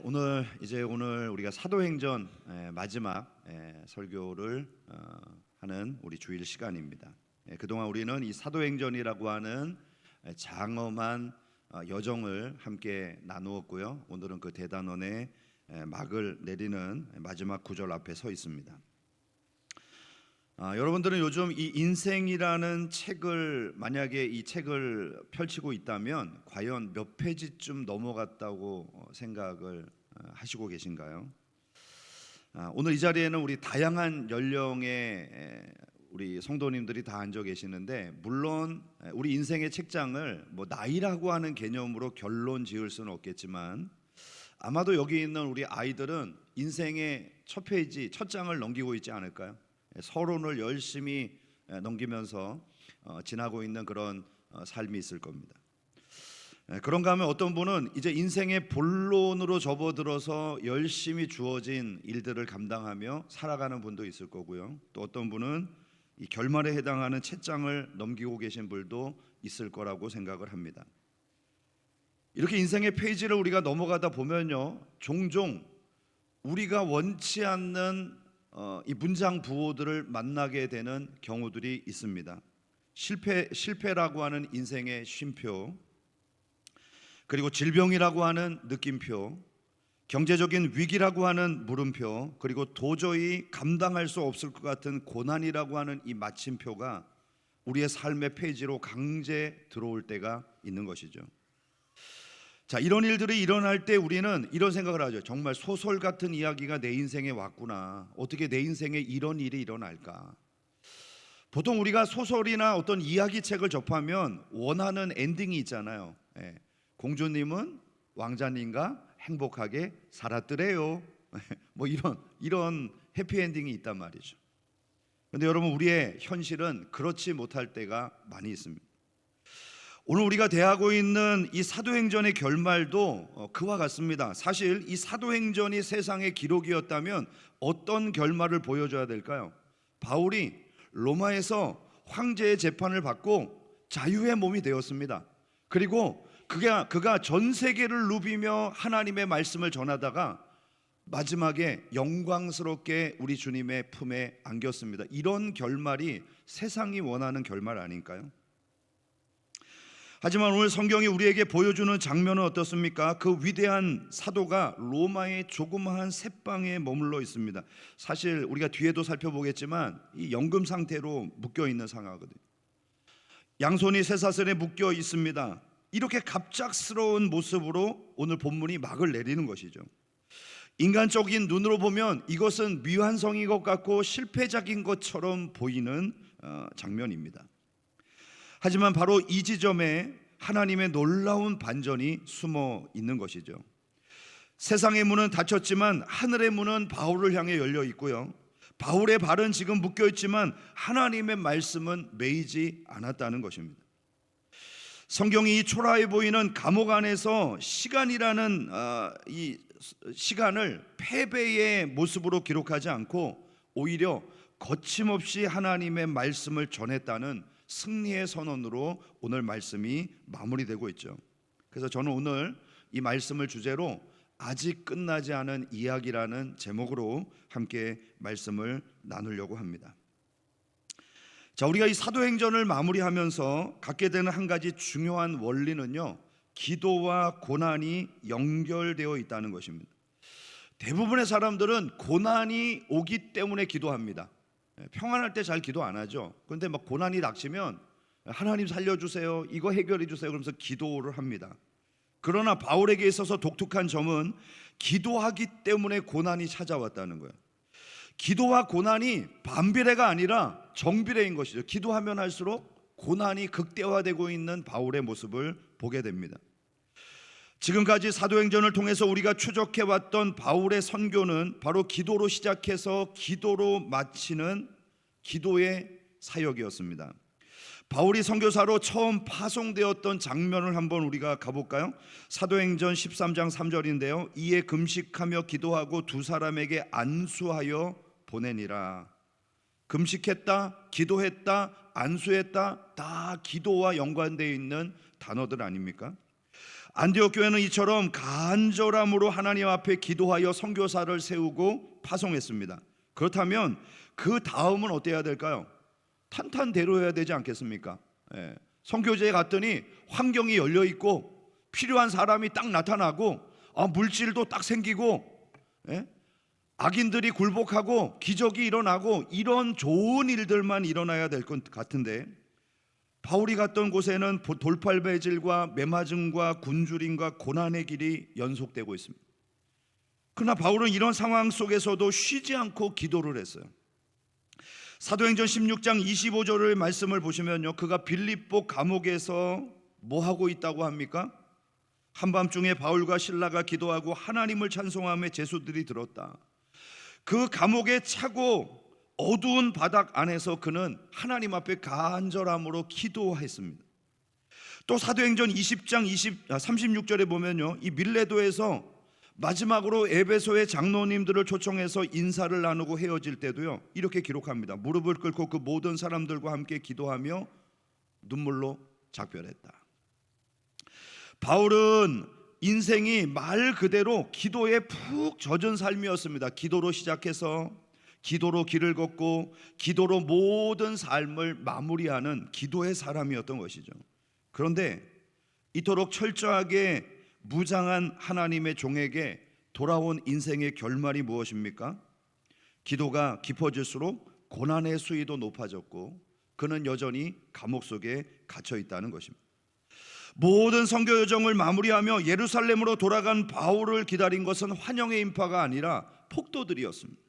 오늘 우리가 사도행전 마지막 설교를 하는 우리 주일 시간입니다. 그동안 우리는 이 사도행전이라고 하는 장엄한 여정을 함께 나누었고요. 오늘은 그 대단원의 막을 내리는 마지막 구절 앞에 서 있습니다. 여러분들은 요즘 이 인생이라는 책을 만약에 이 책을 펼치고 있다면 과연 몇 페이지쯤 넘어갔다고 생각을 하시고 계신가요? 오늘 이 자리에는 우리 다양한 연령의 우리 성도님들이 다 앉아 계시는데, 물론 우리 인생의 책장을 뭐 나이라고 하는 개념으로 결론 지을 수는 없겠지만 아마도 여기 있는 우리 아이들은 인생의 첫 페이지, 첫 장을 넘기고 있지 않을까요? 서론을 열심히 넘기면서 지나고 있는 그런 삶이 있을 겁니다. 그런가 하면 어떤 분은 이제 인생의 본론으로 접어들어서 열심히 주어진 일들을 감당하며 살아가는 분도 있을 거고요. 또 어떤 분은 이 결말에 해당하는 채장을 넘기고 계신 분도 있을 거라고 생각을 합니다. 이렇게 인생의 페이지를 우리가 넘어가다 보면요, 종종 우리가 원치 않는 이 문장 부호들을 만나게 되는 경우들이 있습니다. 실패라고 하는 인생의 쉼표, 그리고 질병이라고 하는 느낌표, 경제적인 위기라고 하는 물음표, 그리고 도저히 감당할 수 없을 것 같은 고난이라고 하는 이 마침표가 우리의 삶의 페이지로 강제 들어올 때가 있는 것이죠. 자, 이런 일들이 일어날 때 우리는 이런 생각을 하죠. 정말 소설 같은 이야기가 내 인생에 왔구나. 어떻게 내 인생에 이런 일이 일어날까? 보통 우리가 소설이나 어떤 이야기책을 접하면 원하는 엔딩이 있잖아요. 공주님은 왕자님과 행복하게 살았더래요. 뭐 이런 해피엔딩이 있단 말이죠. 그런데 여러분, 우리의 현실은 그렇지 못할 때가 많이 있습니다. 오늘 우리가 대하고 있는 이 사도행전의 결말도 그와 같습니다. 사실 이 사도행전이 세상의 기록이었다면 어떤 결말을 보여줘야 될까요? 바울이 로마에서 황제의 재판을 받고 자유의 몸이 되었습니다. 그리고 그가 전 세계를 누비며 하나님의 말씀을 전하다가 마지막에 영광스럽게 우리 주님의 품에 안겼습니다. 이런 결말이 세상이 원하는 결말 아닐까요? 하지만 오늘 성경이 우리에게 보여주는 장면은 어떻습니까? 그 위대한 사도가 로마의 조그마한 셋방에 머물러 있습니다. 사실 우리가 뒤에도 살펴보겠지만 이 연금 상태로 묶여 있는 상황이거든요. 양손이 쇠사슬에 묶여 있습니다. 이렇게 갑작스러운 모습으로 오늘 본문이 막을 내리는 것이죠. 인간적인 눈으로 보면 이것은 미완성인 것 같고 실패작인 것처럼 보이는 장면입니다. 하지만 바로 이 지점에 하나님의 놀라운 반전이 숨어 있는 것이죠. 세상의 문은 닫혔지만 하늘의 문은 바울을 향해 열려 있고요. 바울의 발은 지금 묶여 있지만 하나님의 말씀은 매이지 않았다는 것입니다. 성경이 이 초라해 보이는 감옥 안에서 시간이라는 이 시간을 패배의 모습으로 기록하지 않고 오히려 거침없이 하나님의 말씀을 전했다는 승리의 선언으로 오늘 말씀이 마무리되고 있죠. 그래서 저는 오늘 이 말씀을 주제로 아직 끝나지 않은 이야기라는 제목으로 함께 말씀을 나누려고 합니다. 자, 우리가 이 사도행전을 마무리하면서 갖게 되는 한 가지 중요한 원리는요, 기도와 고난이 연결되어 있다는 것입니다. 대부분의 사람들은 고난이 오기 때문에 기도합니다. 평안할 때 잘 기도 안 하죠. 그런데 막 고난이 닥치면 하나님 살려주세요, 이거 해결해 주세요, 그러면서 기도를 합니다. 그러나 바울에게 있어서 독특한 점은 기도하기 때문에 고난이 찾아왔다는 거예요. 기도와 고난이 반비례가 아니라 정비례인 것이죠. 기도하면 할수록 고난이 극대화되고 있는 바울의 모습을 보게 됩니다. 지금까지 사도행전을 통해서 우리가 추적해왔던 바울의 선교는 바로 기도로 시작해서 기도로 마치는 기도의 사역이었습니다. 바울이 선교사로 처음 파송되었던 장면을 한번 우리가 가볼까요? 사도행전 13장 3절인데요. 이에 금식하며 기도하고 두 사람에게 안수하여 보내니라. 금식했다, 기도했다, 안수했다, 다 기도와 연관되어 있는 단어들 아닙니까? 안디옥 교회는 이처럼 간절함으로 하나님 앞에 기도하여 선교사를 세우고 파송했습니다. 그렇다면 그 다음은 어때야 될까요? 탄탄대로해야 되지 않겠습니까? 선교지에 갔더니 환경이 열려 있고 필요한 사람이 딱 나타나고 물질도 딱 생기고 악인들이 굴복하고 기적이 일어나고 이런 좋은 일들만 일어나야 될 것 같은데, 바울이 갔던 곳에는 돌팔매질과 매맞음과 굶주림과 고난의 길이 연속되고 있습니다. 그러나 바울은 이런 상황 속에서도 쉬지 않고 기도를 했어요. 사도행전 16장 25절의 말씀을 보시면요, 그가 빌립보 감옥에서 뭐 하고 있다고 합니까? 한밤중에 바울과 실라가 기도하고 하나님을 찬송하며 제수들이 들었다. 그 감옥에 차고 어두운 바닥 안에서 그는 하나님 앞에 간절함으로 기도했습니다. 또 사도행전 20장 36절에 보면요, 이 밀레도에서 마지막으로 에베소의 장로님들을 초청해서 인사를 나누고 헤어질 때도요, 이렇게 기록합니다. 무릎을 꿇고 그 모든 사람들과 함께 기도하며 눈물로 작별했다. 바울은 인생이 말 그대로 기도에 푹 젖은 삶이었습니다. 기도로 시작해서 기도로 길을 걷고 기도로 모든 삶을 마무리하는 기도의 사람이었던 것이죠. 그런데 이토록 철저하게 무장한 하나님의 종에게 돌아온 인생의 결말이 무엇입니까? 기도가 깊어질수록 고난의 수위도 높아졌고 그는 여전히 감옥 속에 갇혀 있다는 것입니다. 모든 선교 여정을 마무리하며 예루살렘으로 돌아간 바울을 기다린 것은 환영의 인파가 아니라 폭도들이었습니다.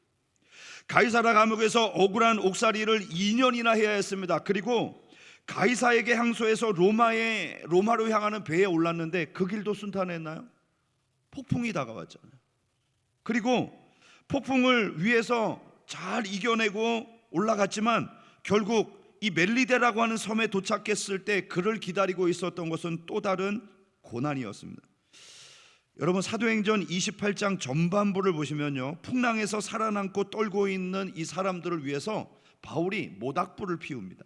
가이사라 감옥에서 억울한 옥살이를 2년이나 해야 했습니다. 그리고 가이사에게 항소해서 로마로 향하는 배에 올랐는데 그 길도 순탄했나요? 폭풍이 다가왔잖아요. 그리고 폭풍을 위해서 잘 이겨내고 올라갔지만 결국 이 멜리데라고 하는 섬에 도착했을 때 그를 기다리고 있었던 것은 또 다른 고난이었습니다. 여러분, 사도행전 28장 전반부를 보시면요, 풍랑에서 살아남고 떨고 있는 이 사람들을 위해서 바울이 모닥불을 피웁니다.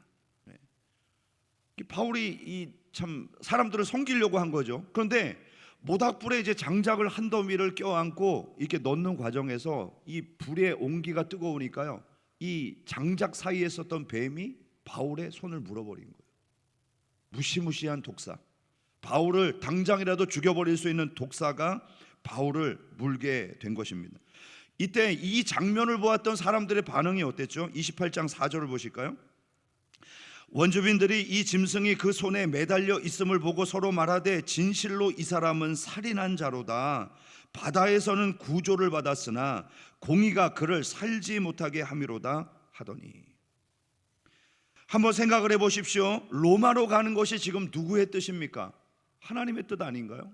바울이 참 사람들을 섬기려고 한 거죠. 그런데 모닥불에 이제 장작을 한 더미를 껴안고 이렇게 넣는 과정에서 이 불의 온기가 뜨거우니까요, 이 장작 사이에 있었던 뱀이 바울의 손을 물어버린 거예요. 무시무시한 독사, 바울을 당장이라도 죽여버릴 수 있는 독사가 바울을 물게 된 것입니다. 이때 이 장면을 보았던 사람들의 반응이 어땠죠? 28장 4절을 보실까요? 원주민들이 이 짐승이 그 손에 매달려 있음을 보고 서로 말하되 진실로 이 사람은 살인한 자로다. 바다에서는 구조를 받았으나 공의가 그를 살지 못하게 함이로다 하더니. 한번 생각을 해보십시오. 로마로 가는 것이 지금 누구의 뜻입니까? 하나님의 뜻 아닌가요?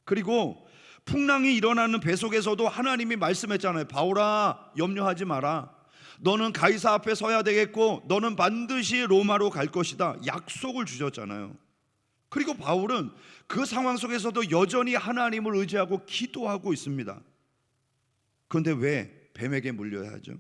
그리고 풍랑이 일어나는 배 속에서도 하나님이 말씀했잖아요. 바울아, 염려하지 마라. 너는 가이사 앞에 서야 되겠고 너는 반드시 로마로 갈 것이다. 약속을 주셨잖아요. 그리고 바울은 그 상황 속에서도 여전히 하나님을 의지하고 기도하고 있습니다. 그런데 왜 뱀에게 물려야 하죠?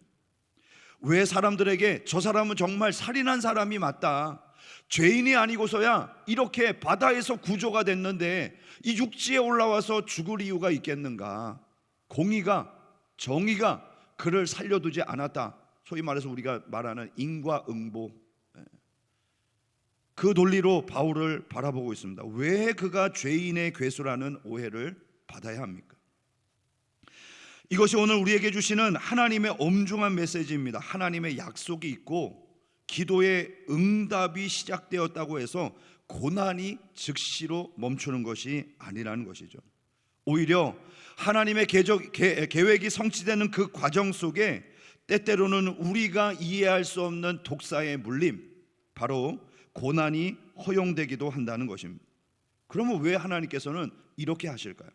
왜 사람들에게 저 사람은 정말 살인한 사람이 맞다, 죄인이 아니고서야 이렇게 바다에서 구조가 됐는데 이 육지에 올라와서 죽을 이유가 있겠는가? 공의가, 정의가 그를 살려두지 않았다. 소위 말해서 우리가 말하는 인과응보, 그 논리로 바울을 바라보고 있습니다. 왜 그가 죄인의 괴수라는 오해를 받아야 합니까? 이것이 오늘 우리에게 주시는 하나님의 엄중한 메시지입니다. 하나님의 약속이 있고 기도의 응답이 시작되었다고 해서 고난이 즉시로 멈추는 것이 아니라는 것이죠. 오히려 하나님의 계획이 성취되는 그 과정 속에 때때로는 우리가 이해할 수 없는 독사의 물림, 바로 고난이 허용되기도 한다는 것입니다. 그러면 왜 하나님께서는 이렇게 하실까요?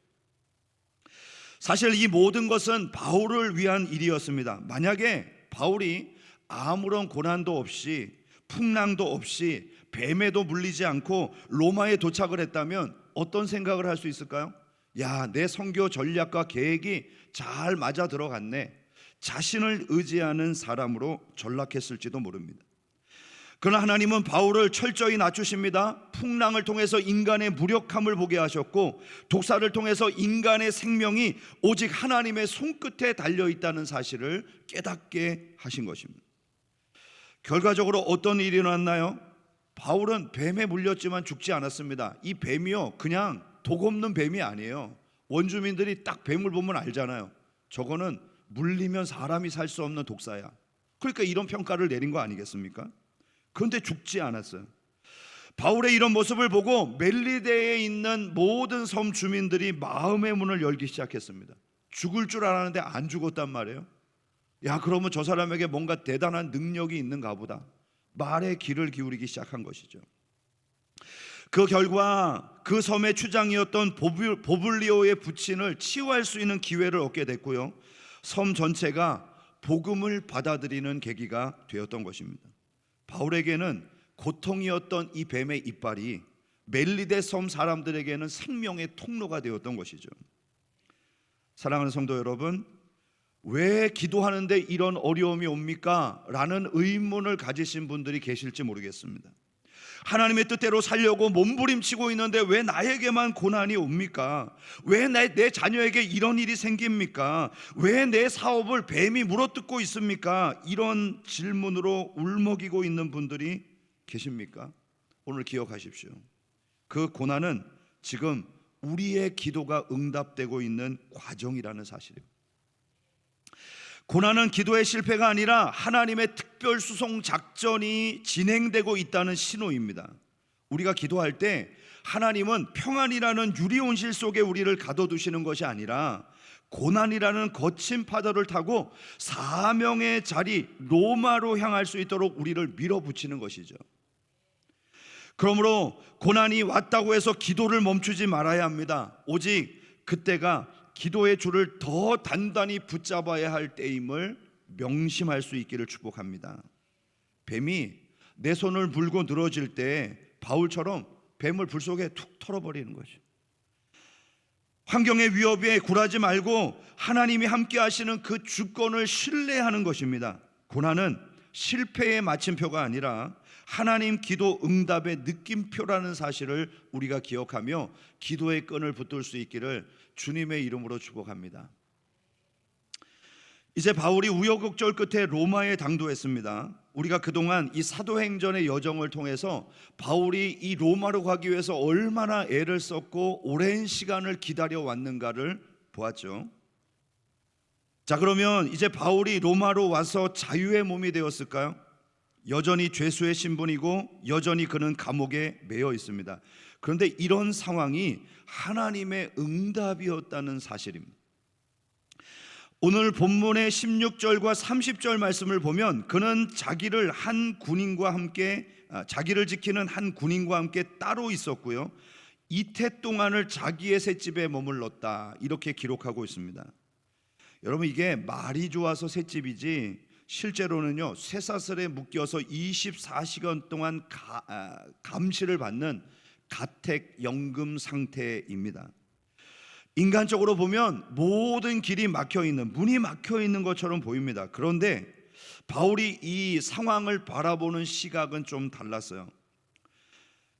사실 이 모든 것은 바울을 위한 일이었습니다. 만약에 바울이 아무런 고난도 없이 풍랑도 없이 뱀에도 물리지 않고 로마에 도착을 했다면 어떤 생각을 할 수 있을까요? 야, 내 선교 전략과 계획이 잘 맞아 들어갔네. 자신을 의지하는 사람으로 전락했을지도 모릅니다. 그러나 하나님은 바울을 철저히 낮추십니다. 풍랑을 통해서 인간의 무력함을 보게 하셨고, 독사를 통해서 인간의 생명이 오직 하나님의 손끝에 달려있다는 사실을 깨닫게 하신 것입니다. 결과적으로 어떤 일이 일어났나요? 바울은 뱀에 물렸지만 죽지 않았습니다. 이 뱀이요, 그냥 독 없는 뱀이 아니에요. 원주민들이 딱 뱀을 보면 알잖아요. 저거는 물리면 사람이 살 수 없는 독사야. 그러니까 이런 평가를 내린 거 아니겠습니까? 그런데 죽지 않았어요. 바울의 이런 모습을 보고 멜리데에 있는 모든 섬 주민들이 마음의 문을 열기 시작했습니다. 죽을 줄 알았는데 안 죽었단 말이에요. 야, 그러면 저 사람에게 뭔가 대단한 능력이 있는가 보다. 말에 귀를 기울이기 시작한 것이죠. 그 결과 그 섬의 추장이었던 보블리오의 부친을 치유할 수 있는 기회를 얻게 됐고요, 섬 전체가 복음을 받아들이는 계기가 되었던 것입니다. 바울에게는 고통이었던 이 뱀의 이빨이 멜리데 섬 사람들에게는 생명의 통로가 되었던 것이죠. 사랑하는 성도 여러분, 왜 기도하는데 이런 어려움이 옵니까? 라는 의문을 가지신 분들이 계실지 모르겠습니다. 하나님의 뜻대로 살려고 몸부림치고 있는데 왜 나에게만 고난이 옵니까? 왜 내 자녀에게 이런 일이 생깁니까? 왜 내 사업을 뱀이 물어뜯고 있습니까? 이런 질문으로 울먹이고 있는 분들이 계십니까? 오늘 기억하십시오. 그 고난은 지금 우리의 기도가 응답되고 있는 과정이라는 사실입니다. 고난은 기도의 실패가 아니라 하나님의 특별 수송 작전이 진행되고 있다는 신호입니다. 우리가 기도할 때 하나님은 평안이라는 유리온실 속에 우리를 가둬두시는 것이 아니라 고난이라는 거친 파도를 타고 사명의 자리 로마로 향할 수 있도록 우리를 밀어붙이는 것이죠. 그러므로 고난이 왔다고 해서 기도를 멈추지 말아야 합니다. 오직 그때가 기도의 줄을 더 단단히 붙잡아야 할 때임을 명심할 수 있기를 축복합니다. 뱀이 내 손을 물고 늘어질 때 바울처럼 뱀을 불 속에 툭 털어버리는 거죠. 환경의 위협에 굴하지 말고 하나님이 함께 하시는 그 주권을 신뢰하는 것입니다. 고난은 실패의 마침표가 아니라 하나님 기도 응답의 느낌표라는 사실을 우리가 기억하며 기도의 끈을 붙들 수 있기를 주님의 이름으로 축복합니다. 이제 바울이 우여곡절 끝에 로마에 당도했습니다. 우리가 그동안 이 사도행전의 여정을 통해서 바울이 이 로마로 가기 위해서 얼마나 애를 썼고 오랜 시간을 기다려 왔는가를 보았죠. 자, 그러면 이제 바울이 로마로 와서 자유의 몸이 되었을까요? 여전히 죄수의 신분이고 여전히 그는 감옥에 매여 있습니다. 그런데 이런 상황이 하나님의 응답이었다는 사실입니다. 오늘 본문의 16절과 30절 말씀을 보면 그는 자기를 지키는 한 군인과 함께 따로 있었고요, 이태 동안을 자기의 셋집에 머물렀다, 이렇게 기록하고 있습니다. 여러분, 이게 말이 좋아서 셋집이지 실제로는요, 쇠사슬에 묶여서 24시간 동안 감시를 받는 가택 연금 상태입니다. 인간적으로 보면 모든 길이 막혀 있는, 문이 막혀 있는 것처럼 보입니다. 그런데 바울이 이 상황을 바라보는 시각은 좀 달랐어요.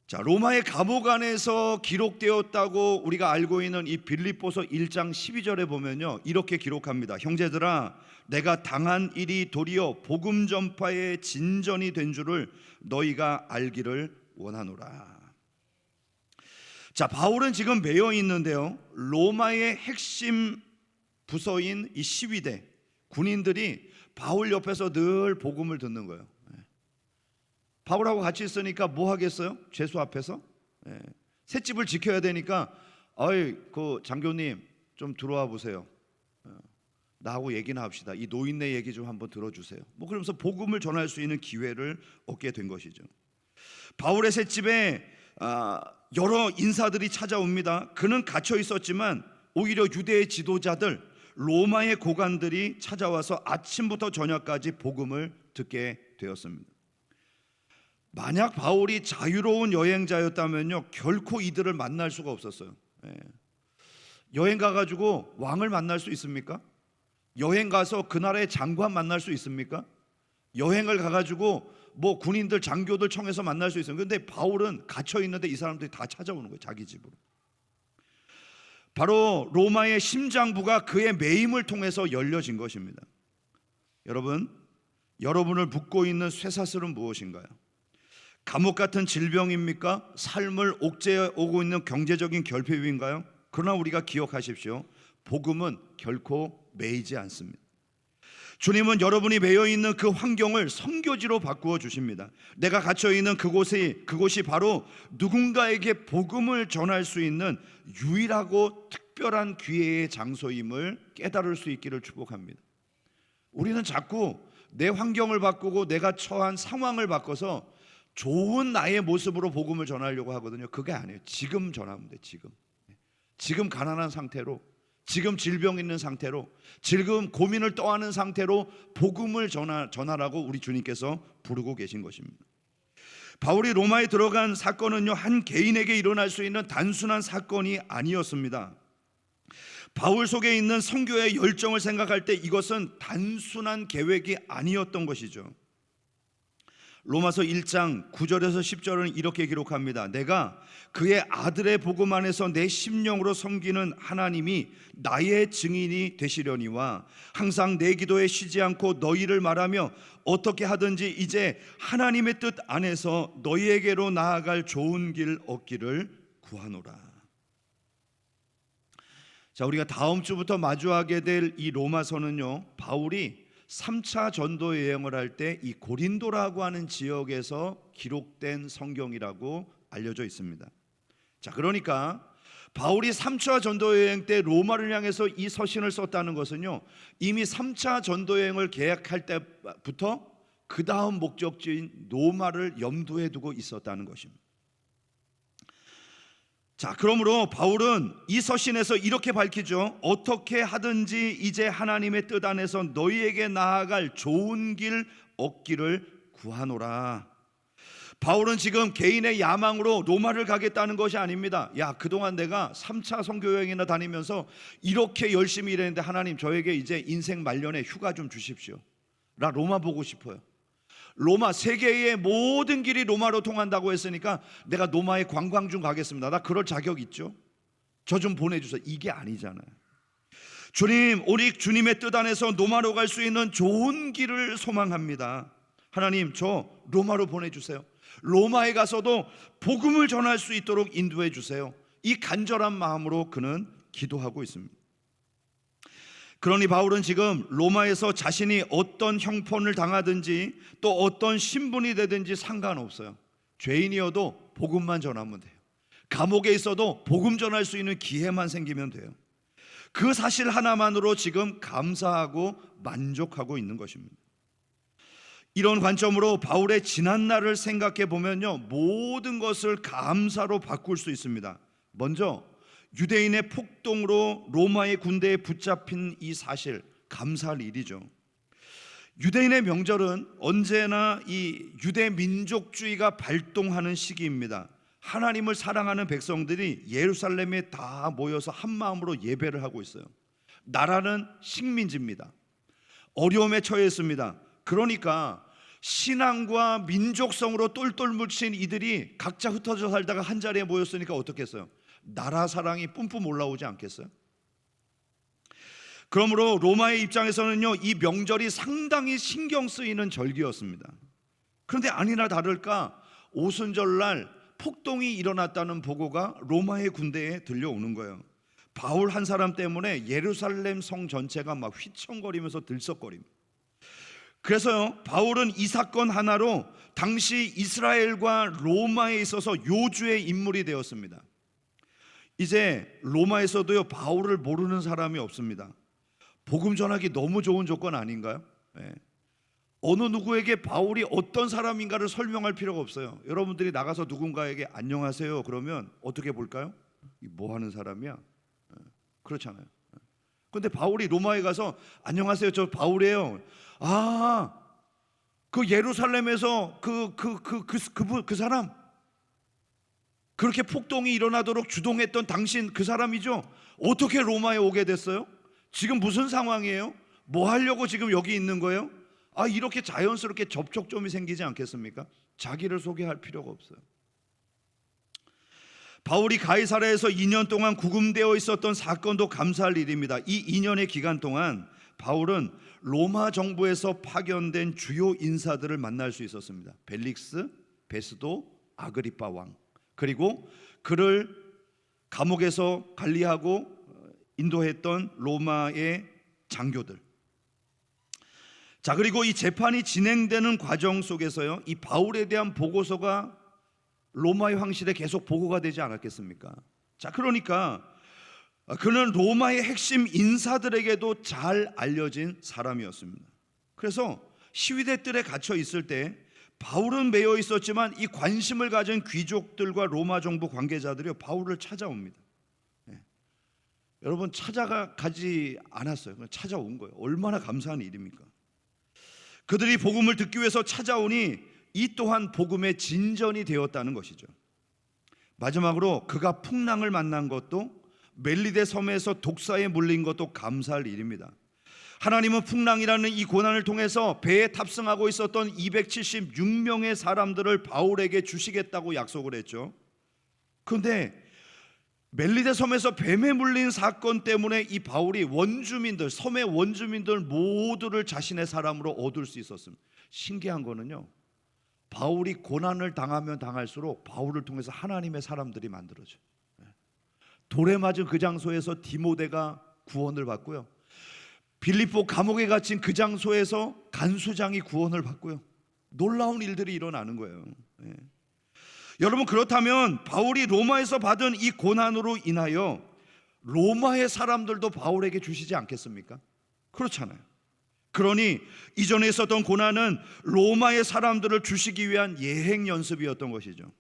자, 로마의 감옥 안에서 기록되었다고 우리가 알고 있는 이 빌립보서 1장 12절에 보면요, 이렇게 기록합니다. 형제들아, 내가 당한 일이 도리어 복음 전파의 진전이 된 줄을 너희가 알기를 원하노라. 자, 바울은 지금 매여 있는데요, 로마의 핵심 부서인 이 시위대 군인들이 바울 옆에서 늘 복음을 듣는 거예요. 바울하고 같이 있으니까 뭐 하겠어요? 죄수 앞에서 셋집을 지켜야 되니까, 그 장교님 좀 들어와 보세요. 나하고 얘기나 합시다. 이 노인네 얘기 좀 한번 들어주세요. 뭐 그러면서 복음을 전할 수 있는 기회를 얻게 된 것이죠. 바울의 셋집에 여러 인사들이 찾아옵니다. 그는 갇혀 있었지만 오히려 유대의 지도자들, 로마의 고관들이 찾아와서 아침부터 저녁까지 복음을 듣게 되었습니다. 만약 바울이 자유로운 여행자였다면요, 결코 이들을 만날 수가 없었어요. 여행 가가지고 왕을 만날 수 있습니까? 여행 가서 그 나라의 장관 만날 수 있습니까? 여행을 가가지고 뭐 군인들 장교들 청에서 만날 수 있어요. 근데 바울은 갇혀 있는데 이 사람들이 다 찾아오는 거예요. 자기 집으로. 바로 로마의 심장부가 그의 매임을 통해서 열려진 것입니다. 여러분, 여러분을 묶고 있는 쇠사슬은 무엇인가요? 감옥 같은 질병입니까? 삶을 옥죄어 오고 있는 경제적인 결핍인가요? 그러나 우리가 기억하십시오. 복음은 결코 매이지 않습니다. 주님은 여러분이 매여 있는 그 환경을 선교지로 바꾸어 주십니다. 내가 갇혀 있는 그곳이 바로 누군가에게 복음을 전할 수 있는 유일하고 특별한 기회의 장소임을 깨달을 수 있기를 축복합니다. 우리는 자꾸 내 환경을 바꾸고 내가 처한 상황을 바꿔서 좋은 나의 모습으로 복음을 전하려고 하거든요. 그게 아니에요. 지금 전하면 돼. 지금 가난한 상태로, 지금 질병 있는 상태로, 지금 고민을 떠안은 상태로 복음을 전하라고 우리 주님께서 부르고 계신 것입니다. 바울이 로마에 들어간 사건은요, 한 개인에게 일어날 수 있는 단순한 사건이 아니었습니다. 바울 속에 있는 선교의 열정을 생각할 때 이것은 단순한 계획이 아니었던 것이죠. 로마서 1장 9절에서 10절은 이렇게 기록합니다. 내가 그의 아들의 복음 안에서 내 심령으로 섬기는 하나님이 나의 증인이 되시려니와 항상 내 기도에 쉬지 않고 너희를 말하며 어떻게 하든지 이제 하나님의 뜻 안에서 너희에게로 나아갈 좋은 길 얻기를 구하노라. 자, 우리가 다음 주부터 마주하게 될 이 로마서는요, 바울이 3차 전도 여행을 할 때 이 고린도라고 하는 지역에서 기록된 성경이라고 알려져 있습니다. 자, 그러니까 바울이 3차 전도 여행 때 로마를 향해서 이 서신을 썼다는 것은요, 이미 3차 전도 여행을 계획할 때부터 그 다음 목적지인 로마를 염두에 두고 있었다는 것입니다. 자, 그러므로 바울은 이 서신에서 이렇게 밝히죠. 어떻게 하든지 이제 하나님의 뜻 안에서 너희에게 나아갈 좋은 길 얻기를 구하노라. 바울은 지금 개인의 야망으로 로마를 가겠다는 것이 아닙니다. 야, 그동안 내가 3차 선교 여행이나 다니면서 이렇게 열심히 일했는데 하나님 저에게 이제 인생 말년에 휴가 좀 주십시오. 나 로마 보고 싶어요. 로마, 세계의 모든 길이 로마로 통한다고 했으니까 내가 로마에 관광 좀 가겠습니다. 나 그럴 자격 있죠? 저 좀 보내주세요. 이게 아니잖아요. 주님, 우리 주님의 뜻 안에서 로마로 갈 수 있는 좋은 길을 소망합니다. 하나님, 저 로마로 보내주세요. 로마에 가서도 복음을 전할 수 있도록 인도해 주세요. 이 간절한 마음으로 그는 기도하고 있습니다. 그러니 바울은 지금 로마에서 자신이 어떤 형편을 당하든지 또 어떤 신분이 되든지 상관없어요. 죄인이어도 복음만 전하면 돼요. 감옥에 있어도 복음 전할 수 있는 기회만 생기면 돼요. 그 사실 하나만으로 지금 감사하고 만족하고 있는 것입니다. 이런 관점으로 바울의 지난날을 생각해 보면요, 모든 것을 감사로 바꿀 수 있습니다. 먼저 유대인의 폭동으로 로마의 군대에 붙잡힌 이 사실, 감사할 일이죠. 유대인의 명절은 언제나 이 유대 민족주의가 발동하는 시기입니다. 하나님을 사랑하는 백성들이 예루살렘에 다 모여서 한 마음으로 예배를 하고 있어요. 나라는 식민지입니다. 어려움에 처했습니다. 그러니까 신앙과 민족성으로 똘똘 뭉친 이들이 각자 흩어져 살다가 한 자리에 모였으니까 어떻겠어요? 나라 사랑이 뿜뿜 올라오지 않겠어요? 그러므로 로마의 입장에서는요, 이 명절이 상당히 신경 쓰이는 절기였습니다. 그런데 아니나 다를까 오순절날 폭동이 일어났다는 보고가 로마의 군대에 들려오는 거예요. 바울 한 사람 때문에 예루살렘 성 전체가 막 휘청거리면서 들썩거립니다. 그래서요, 바울은 이 사건 하나로 당시 이스라엘과 로마에 있어서 요주의 인물이 되었습니다. 이제 로마에서도요, 바울을 모르는 사람이 없습니다. 복음 전하기 너무 좋은 조건 아닌가요? 네. 어느 누구에게 바울이 어떤 사람인가를 설명할 필요가 없어요. 여러분들이 나가서 누군가에게 안녕하세요 그러면 어떻게 볼까요? 뭐 하는 사람이야? 네. 그렇잖아요. 그런데 바울이 로마에 가서 안녕하세요, 저 바울이에요. 아, 그 예루살렘에서 그 사람, 그렇게 폭동이 일어나도록 주동했던 당신 그 사람이죠? 어떻게 로마에 오게 됐어요? 지금 무슨 상황이에요? 뭐 하려고 지금 여기 있는 거예요? 이렇게 자연스럽게 접촉점이 생기지 않겠습니까? 자기를 소개할 필요가 없어요. 바울이 가이사랴에서 2년 동안 구금되어 있었던 사건도 감사할 일입니다. 이 2년의 기간 동안 바울은 로마 정부에서 파견된 주요 인사들을 만날 수 있었습니다. 벨릭스, 베스도, 아그리파 왕, 그리고 그를 감옥에서 관리하고 인도했던 로마의 장교들. 자, 그리고 이 재판이 진행되는 과정 속에서요, 이 바울에 대한 보고서가 로마의 황실에 계속 보고가 되지 않았겠습니까? 자, 그러니까 그는 로마의 핵심 인사들에게도 잘 알려진 사람이었습니다. 그래서 시위대들에 갇혀 있을 때 바울은 매여 있었지만 이 관심을 가진 귀족들과 로마 정부 관계자들이 바울을 찾아옵니다. 여러분, 찾아가지 않았어요. 그냥 찾아온 거예요. 얼마나 감사한 일입니까? 그들이 복음을 듣기 위해서 찾아오니 이 또한 복음의 진전이 되었다는 것이죠. 마지막으로 그가 풍랑을 만난 것도, 멜리데 섬에서 독사에 물린 것도 감사할 일입니다. 하나님은 풍랑이라는 이 고난을 통해서 배에 탑승하고 있었던 276명의 사람들을 바울에게 주시겠다고 약속을 했죠. 그런데 멜리데 섬에서 뱀에 물린 사건 때문에 이 바울이 원주민들, 섬의 원주민들 모두를 자신의 사람으로 얻을 수 있었습니다. 신기한 거는요, 바울이 고난을 당하면 당할수록 바울을 통해서 하나님의 사람들이 만들어져요. 돌에 맞은 그 장소에서 디모데가 구원을 받고요, 빌립보 감옥에 갇힌 그 장소에서 간수장이 구원을 받고요, 놀라운 일들이 일어나는 거예요. 여러분, 그렇다면 바울이 로마에서 받은 이 고난으로 인하여 로마의 사람들도 바울에게 주시지 않겠습니까? 그렇잖아요. 그러니 이전에 있었던 고난은 로마의 사람들을 주시기 위한 예행 연습이었던 것이죠.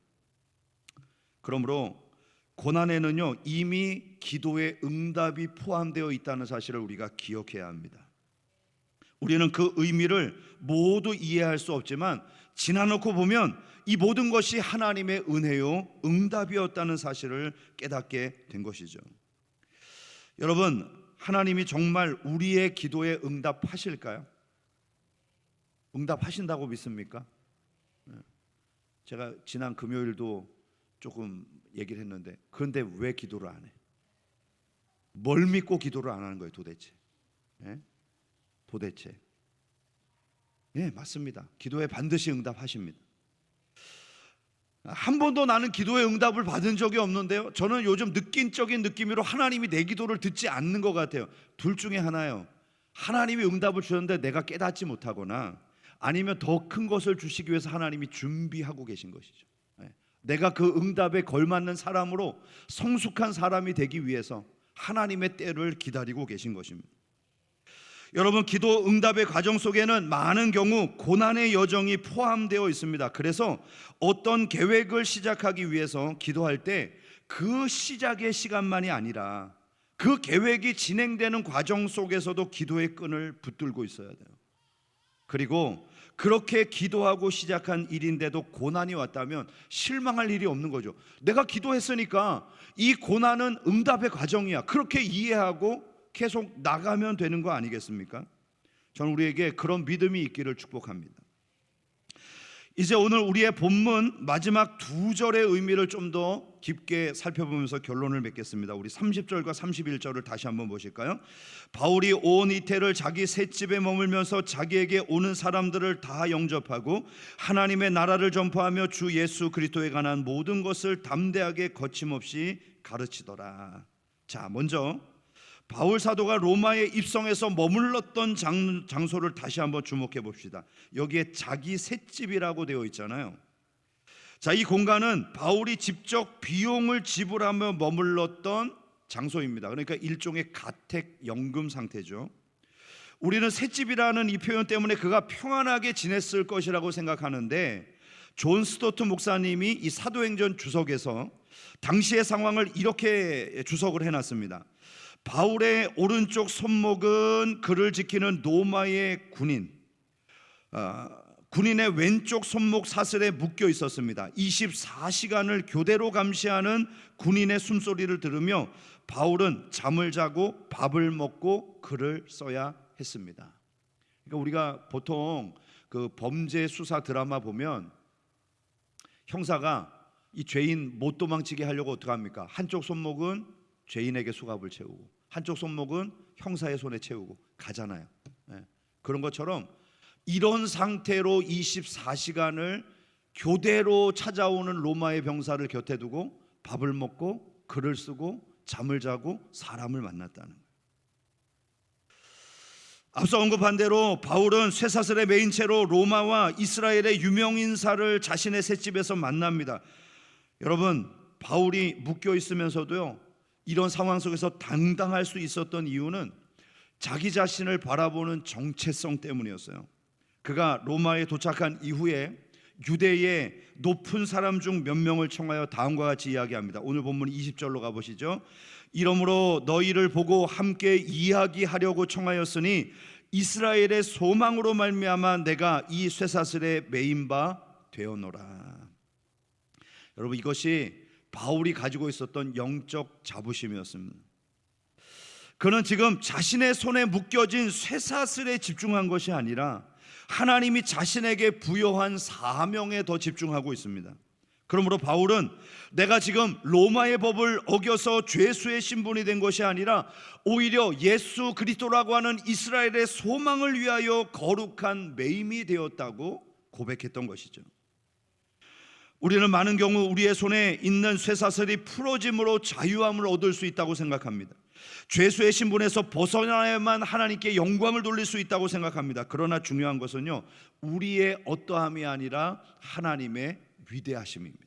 그러므로 고난에는요, 이미 기도의 응답이 포함되어 있다는 사실을 우리가 기억해야 합니다. 우리는 그 의미를 모두 이해할 수 없지만 지나놓고 보면 이 모든 것이 하나님의 은혜요, 응답이었다는 사실을 깨닫게 된 것이죠. 여러분, 하나님이 정말 우리의 기도에 응답하실까요? 응답하신다고 믿습니까? 제가 지난 금요일도 조금 얘기를 했는데, 그런데 왜 기도를 안 해? 뭘 믿고 기도를 안 하는 거예요, 도대체? 도대체? 맞습니다. 기도에 반드시 응답하십니다. 한 번도 나는 기도의 응답을 받은 적이 없는데요, 저는 요즘 느낌적인 느낌으로 하나님이 내 기도를 듣지 않는 것 같아요. 둘 중에 하나요. 하나님이 응답을 주셨는데 내가 깨닫지 못하거나, 아니면 더 큰 것을 주시기 위해서 하나님이 준비하고 계신 것이죠. 내가 그 응답에 걸맞는 사람으로, 성숙한 사람이 되기 위해서 하나님의 때를 기다리고 계신 것입니다. 여러분, 기도 응답의 과정 속에는 많은 경우 고난의 여정이 포함되어 있습니다. 그래서 어떤 계획을 시작하기 위해서 기도할 때 그 시작의 시간만이 아니라 그 계획이 진행되는 과정 속에서도 기도의 끈을 붙들고 있어야 돼요. 그리고 그렇게 기도하고 시작한 일인데도 고난이 왔다면 실망할 일이 없는 거죠. 내가 기도했으니까 이 고난은 응답의 과정이야, 그렇게 이해하고 계속 나가면 되는 거 아니겠습니까? 저는 우리에게 그런 믿음이 있기를 축복합니다. 이제 오늘 우리의 본문 마지막 두 절의 의미를 좀 더 깊게 살펴보면서 결론을 맺겠습니다. 우리 30절과 31절을 다시 한번 보실까요? 바울이 온 이태를 자기 셋집에 머물면서 자기에게 오는 사람들을 다 영접하고 하나님의 나라를 전파하며 주 예수 그리스도에 관한 모든 것을 담대하게 거침없이 가르치더라. 자, 먼저 바울 사도가 로마에 입성해서 머물렀던 장소를 다시 한번 주목해 봅시다. 여기에 자기 셋집이라고 되어 있잖아요. 자, 이 공간은 바울이 직접 비용을 지불하며 머물렀던 장소입니다. 그러니까 일종의 가택 연금 상태죠. 우리는 셋집이라는 이 표현 때문에 그가 평안하게 지냈을 것이라고 생각하는데, 존 스토트 목사님이 이 사도행전 주석에서 당시의 상황을 이렇게 주석을 해놨습니다. 바울의 오른쪽 손목은 그를 지키는 로마의 군인의 왼쪽 손목 사슬에 묶여 있었습니다. 24시간을 교대로 감시하는 군인의 숨소리를 들으며 바울은 잠을 자고 밥을 먹고 글을 써야 했습니다. 그러니까 우리가 보통 그 범죄 수사 드라마 보면 형사가 이 죄인 못 도망치게 하려고 어떻게 합니까? 한쪽 손목은 죄인에게 수갑을 채우고 한쪽 손목은 형사의 손에 채우고 가잖아요. 예. 그런 것처럼 이런 상태로 24시간을 교대로 찾아오는 로마의 병사를 곁에 두고 밥을 먹고 글을 쓰고 잠을 자고 사람을 만났다는 거예요. 앞서 언급한 대로 바울은 쇠사슬에 매인 채로 로마와 이스라엘의 유명 인사를 자신의 셋집에서 만납니다. 여러분, 바울이 묶여 있으면서도요, 이런 상황 속에서 당당할 수 있었던 이유는 자기 자신을 바라보는 정체성 때문이었어요. 그가 로마에 도착한 이후에 유대의 높은 사람 중 몇 명을 청하여 다음과 같이 이야기합니다. 오늘 본문 20절로 가보시죠. 이러므로 너희를 보고 함께 이야기하려고 청하였으니 이스라엘의 소망으로 말미암아 내가 이 쇠사슬에 매인 바 되었노라. 여러분, 이것이 바울이 가지고 있었던 영적 자부심이었습니다. 그는 지금 자신의 손에 묶여진 쇠사슬에 집중한 것이 아니라 하나님이 자신에게 부여한 사명에 더 집중하고 있습니다. 그러므로 바울은 내가 지금 로마의 법을 어겨서 죄수의 신분이 된 것이 아니라 오히려 예수 그리스도라고 하는 이스라엘의 소망을 위하여 거룩한 매임이 되었다고 고백했던 것이죠. 우리는 많은 경우 우리의 손에 있는 쇠사슬이 풀어짐으로 자유함을 얻을 수 있다고 생각합니다. 죄수의 신분에서 벗어나야만 하나님께 영광을 돌릴 수 있다고 생각합니다. 그러나 중요한 것은요, 우리의 어떠함이 아니라 하나님의 위대하심입니다.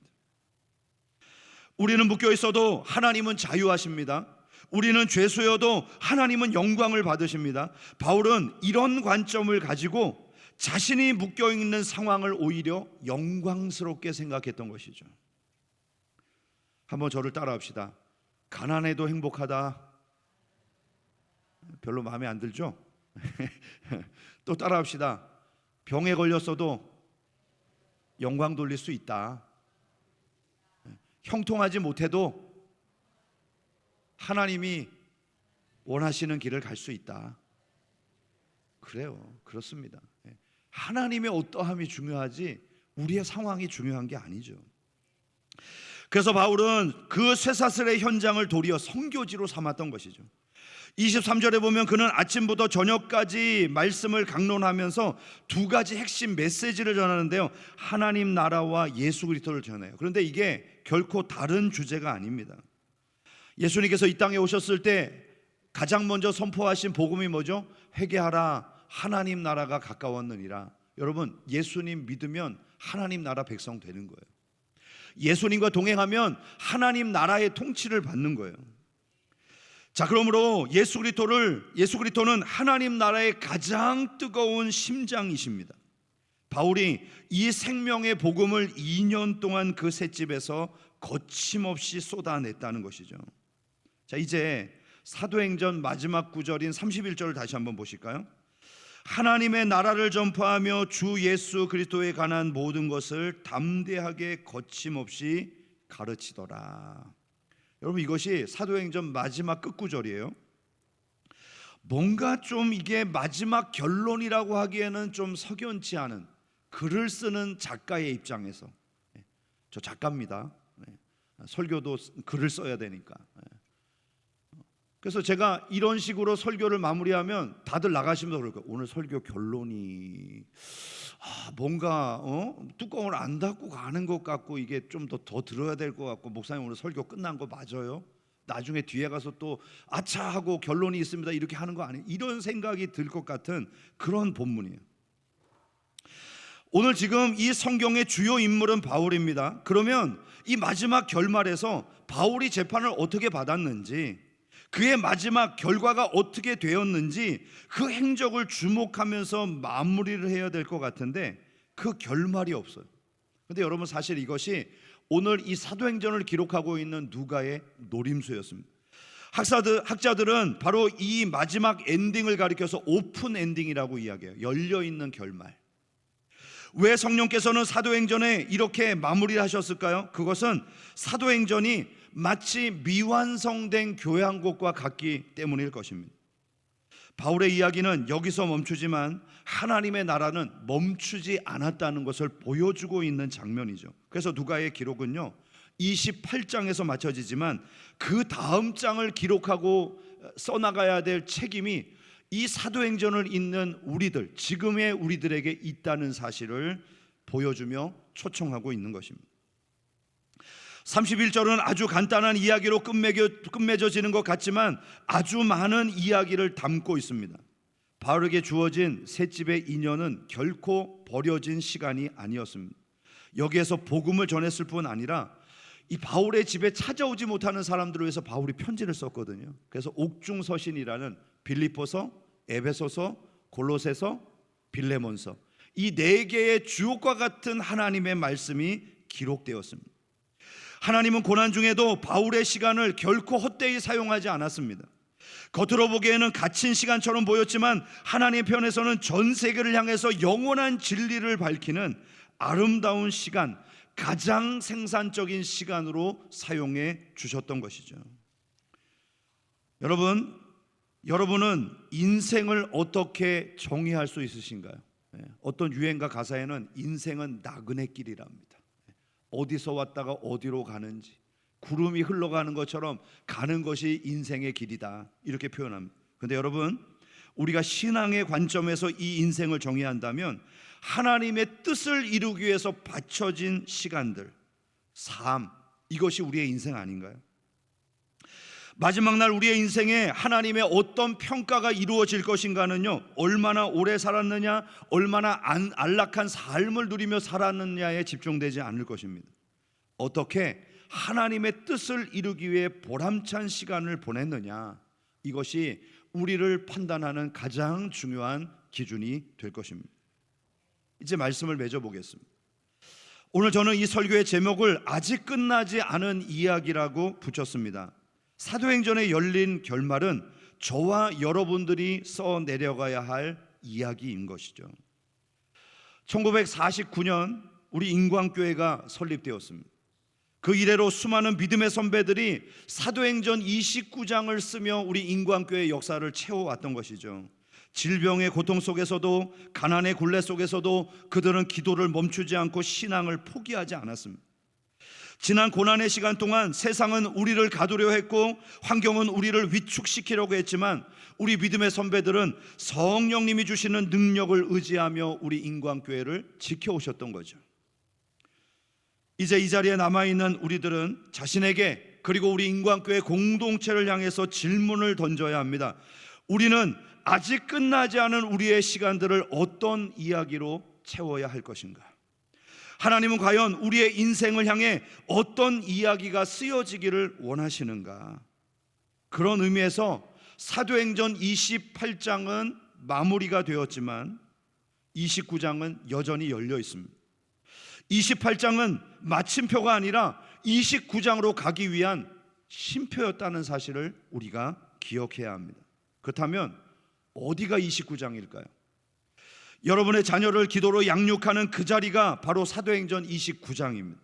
우리는 묶여 있어도 하나님은 자유하십니다. 우리는 죄수여도 하나님은 영광을 받으십니다. 바울은 이런 관점을 가지고 자신이 묶여 있는 상황을 오히려 영광스럽게 생각했던 것이죠. 한번 저를 따라합시다. 가난해도 행복하다. 별로 마음에 안 들죠? 또 따라합시다. 병에 걸렸어도 영광 돌릴 수 있다. 형통하지 못해도 하나님이 원하시는 길을 갈 수 있다. 그래요, 그렇습니다. 하나님의 어떠함이 중요하지 우리의 상황이 중요한 게 아니죠. 그래서 바울은 그 쇠사슬의 현장을 도리어 선교지로 삼았던 것이죠. 23절에 보면 그는 아침부터 저녁까지 말씀을 강론하면서 두 가지 핵심 메시지를 전하는데요, 하나님 나라와 예수 그리스도를 전해요. 그런데 이게 결코 다른 주제가 아닙니다. 예수님께서 이 땅에 오셨을 때 가장 먼저 선포하신 복음이 뭐죠? 회개하라, 하나님 나라가 가까웠느니라. 여러분, 예수님 믿으면 하나님 나라 백성 되는 거예요. 예수님과 동행하면 하나님 나라의 통치를 받는 거예요. 자, 그러므로 예수 그리스도는 하나님 나라의 가장 뜨거운 심장이십니다. 바울이 이 생명의 복음을 2년 동안 그 셋집에서 거침없이 쏟아냈다는 것이죠. 자, 이제 사도행전 마지막 구절인 31절을 다시 한번 보실까요? 하나님의 나라를 전파하며 주 예수 그리스도에 관한 모든 것을 담대하게 거침없이 가르치더라. 여러분, 이것이 사도행전 마지막 끝구절이에요. 뭔가 좀 이게 마지막 결론이라고 하기에는 좀 석연치 않은, 글을 쓰는 작가의 입장에서, 저 작가입니다. 설교도 글을 써야 되니까. 그래서 제가 이런 식으로 설교를 마무리하면 다들 나가시면서 그럴 거예요. 오늘 설교 결론이 뭔가 뚜껑을 안 닫고 가는 것 같고, 이게 좀 더 들어야 될 것 같고, 목사님 오늘 설교 끝난 거 맞아요? 나중에 뒤에 가서 또 아차 하고 결론이 있습니다 이렇게 하는 거 아니에요? 이런 생각이 들 것 같은 그런 본문이에요. 오늘 지금 이 성경의 주요 인물은 바울입니다. 그러면 이 마지막 결말에서 바울이 재판을 어떻게 받았는지, 그의 마지막 결과가 어떻게 되었는지 그 행적을 주목하면서 마무리를 해야 될 것 같은데 그 결말이 없어요. 그런데 여러분, 사실 이것이 오늘 이 사도행전을 기록하고 있는 누가의 노림수였습니다. 학자들은 바로 이 마지막 엔딩을 가리켜서 오픈 엔딩이라고 이야기해요. 열려있는 결말. 왜 성령께서는 사도행전에 이렇게 마무리를 하셨을까요? 그것은 사도행전이 마치 미완성된 교향곡과 같기 때문일 것입니다. 바울의 이야기는 여기서 멈추지만 하나님의 나라는 멈추지 않았다는 것을 보여주고 있는 장면이죠. 그래서 누가의 기록은요 28장에서 맞춰지지만 그 다음 장을 기록하고 써나가야 될 책임이 이 사도행전을 읽는 우리들, 지금의 우리들에게 있다는 사실을 보여주며 초청하고 있는 것입니다. 31절은 아주 간단한 이야기로 끝맺어지는 것 같지만 아주 많은 이야기를 담고 있습니다. 바울에게 주어진 셋집의 인연은 결코 버려진 시간이 아니었습니다. 여기에서 복음을 전했을 뿐 아니라 이 바울의 집에 찾아오지 못하는 사람들을 위해서 바울이 편지를 썼거든요. 그래서 옥중서신이라는 빌립보서, 에베소서, 골로새서, 빌레몬서, 이 네 개의 주옥과 같은 하나님의 말씀이 기록되었습니다. 하나님은 고난 중에도 바울의 시간을 결코 헛되이 사용하지 않았습니다. 겉으로 보기에는 갇힌 시간처럼 보였지만 하나님 편에서는 전 세계를 향해서 영원한 진리를 밝히는 아름다운 시간, 가장 생산적인 시간으로 사용해 주셨던 것이죠. 여러분은 인생을 어떻게 정의할 수 있으신가요? 어떤 유행가 가사에는 인생은 나그네 길이랍니다. 어디서 왔다가 어디로 가는지, 구름이 흘러가는 것처럼 가는 것이 인생의 길이다, 이렇게 표현합니다. 그런데 여러분, 우리가 신앙의 관점에서 이 인생을 정의한다면 하나님의 뜻을 이루기 위해서 바쳐진 시간들, 삶, 이것이 우리의 인생 아닌가요? 마지막 날 우리의 인생에 하나님의 어떤 평가가 이루어질 것인가는요, 얼마나 오래 살았느냐, 얼마나 안락한 삶을 누리며 살았느냐에 집중되지 않을 것입니다. 어떻게 하나님의 뜻을 이루기 위해 보람찬 시간을 보냈느냐, 이것이 우리를 판단하는 가장 중요한 기준이 될 것입니다. 이제 말씀을 맺어보겠습니다. 오늘 저는 이 설교의 제목을 아직 끝나지 않은 이야기라고 붙였습니다. 사도행전에 열린 결말은 저와 여러분들이 써내려가야 할 이야기인 것이죠. 1949년 우리 인광교회가 설립되었습니다. 그 이래로 수많은 믿음의 선배들이 사도행전 29장을 쓰며 우리 인광교회의 역사를 채워왔던 것이죠. 질병의 고통 속에서도, 가난의 굴레 속에서도 그들은 기도를 멈추지 않고 신앙을 포기하지 않았습니다. 지난 고난의 시간 동안 세상은 우리를 가두려 했고 환경은 우리를 위축시키려고 했지만 우리 믿음의 선배들은 성령님이 주시는 능력을 의지하며 우리 인광교회를 지켜오셨던 거죠. 이제 이 자리에 남아있는 우리들은 자신에게, 그리고 우리 인광교회 공동체를 향해서 질문을 던져야 합니다. 우리는 아직 끝나지 않은 우리의 시간들을 어떤 이야기로 채워야 할 것인가? 하나님은 과연 우리의 인생을 향해 어떤 이야기가 쓰여지기를 원하시는가? 그런 의미에서 사도행전 28장은 마무리가 되었지만 29장은 여전히 열려 있습니다. 28장은 마침표가 아니라 29장으로 가기 위한 쉼표였다는 사실을 우리가 기억해야 합니다. 그렇다면 어디가 29장일까요? 여러분의 자녀를 기도로 양육하는 그 자리가 바로 사도행전 29장입니다.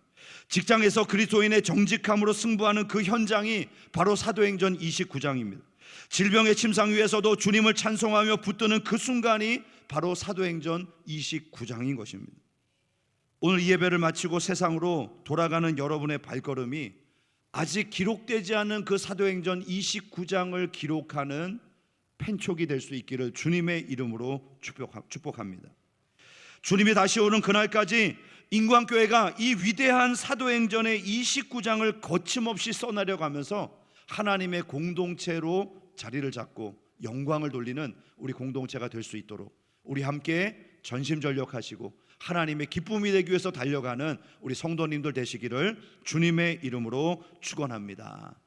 직장에서 그리스도인의 정직함으로 승부하는 그 현장이 바로 사도행전 29장입니다. 질병의 침상 위에서도 주님을 찬송하며 붙드는 그 순간이 바로 사도행전 29장인 것입니다. 오늘 이 예배를 마치고 세상으로 돌아가는 여러분의 발걸음이 아직 기록되지 않은 그 사도행전 29장을 기록하는 펜촉이 될 수 있기를 주님의 이름으로 축복합니다. 주님이 다시 오는 그날까지 인광교회가 이 위대한 사도행전의 29장을 거침없이 써내려가면서 하나님의 공동체로 자리를 잡고 영광을 돌리는 우리 공동체가 될 수 있도록 우리 함께 전심전력하시고 하나님의 기쁨이 되기 위해서 달려가는 우리 성도님들 되시기를 주님의 이름으로 축원합니다.